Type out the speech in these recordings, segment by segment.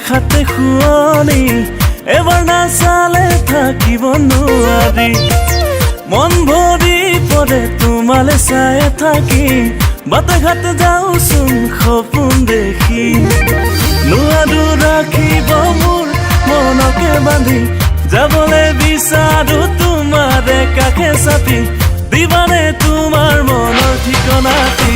দেখাতে শুৱনি এবাৰ নাচালে থাকিব নোৱাৰি মন ভৰি পৰে তোমালে চাই থাকি বাটে ঘাটে যাওঁচোন সপোন দেখি নোৱাৰো ৰাখিব মোৰ মনকে বান্ধি যাবলে বিচাৰো তোমাৰে কাষে চাপি দিবানে তোমাৰ মনৰ ঠিকনাটি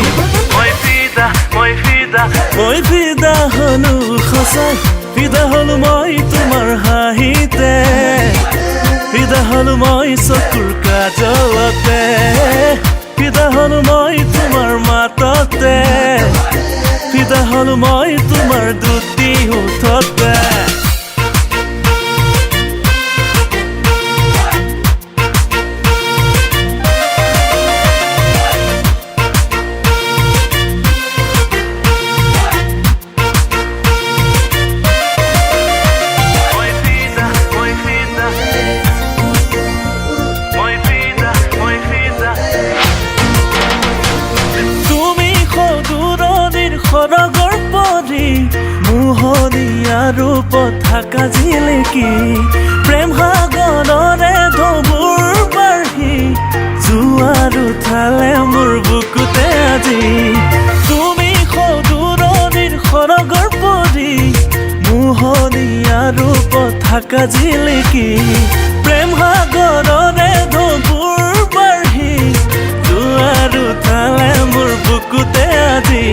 মই ফিদা হলো সঁচাই ফিদা হলো মই তোমাৰ হাঁহিতে ফিদা হলো মই চকুৰ কাজলতে ফিদা হলো মই তোমাৰ মাততে ফিদা হলো মই তোমাৰ দুটি ওঠতে খৰগৰ পৰি মোহনীয়া ৰূপত থাকা জিলিকি প্ৰেম সাগৰৰে ঢৌবোৰ বাঢ়ি জোৱাৰ উঠালে মোৰ বুকুতে আজি তুমি সদূৰণিৰ খৰগৰ পৰি মোহনীয়া ৰূপত থাকা জিলিকি প্ৰেম সাগৰৰে ঢৌবোৰ বাঢ়ি জোৱাৰ উঠালে মোৰ বুকুতে আজি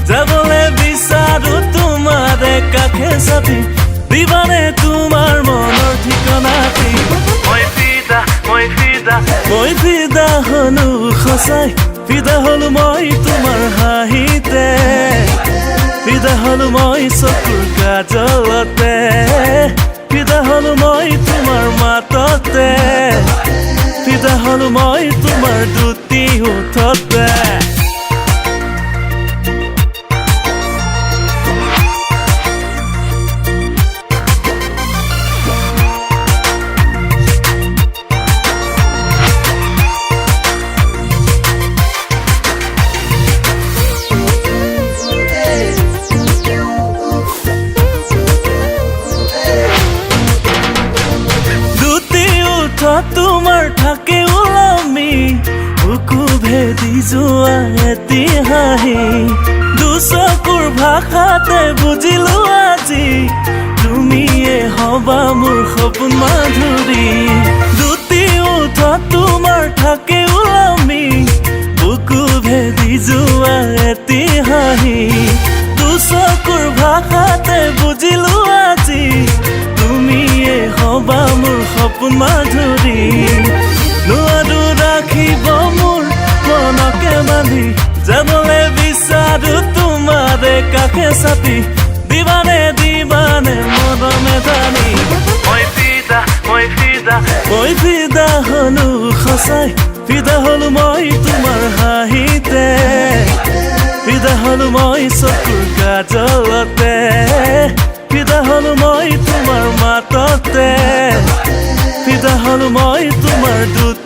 যাবলে বিচাৰো তোমাৰে কাষে চাপি দিবানে তোমাৰ মনৰ ঠিকনাটি মই ফিদা হলো সঁচাই ফিদা হলো মই তোমাৰ হাঁহিতে ফিদা হলো মই চকুৰ কাজলতে ফিদা হলো মই তোমাৰ মাততে ফিদা হলো মই তোমাৰ দুটি ওঠতে তোমাৰ থাকে ওলমি বুকু ভেদি যোৱা এটি হাঁহি দুচকুৰ ভাষাতে বুজিলো আজি তুমিয়ে হবা মোৰ সপোন মাধুৰী দুটি ওঠত তোমাৰ থাকে ওলমি বুকু ভেদি যোৱা এটি হাঁহি দুচকুৰ ভাষাতে বুজিলো আজি তুমিয়ে হবা মোৰ সপোন মাধুৰী নোৱাৰো ৰাখিব মোৰ মনকে বান্ধি যাবলে বিচাৰো তোমাৰে কাষে চাপি দিবানে মৰমে জানি মই ফিদা হলো সঁচাই ফিদা হলো মই তোমাৰ হাঁহিতে ফিদা হলো মই চকুৰ কাজলতে ফিদা হলো মই তোমাৰ মাততে ফিদা হলো মই তোমাৰ দুটি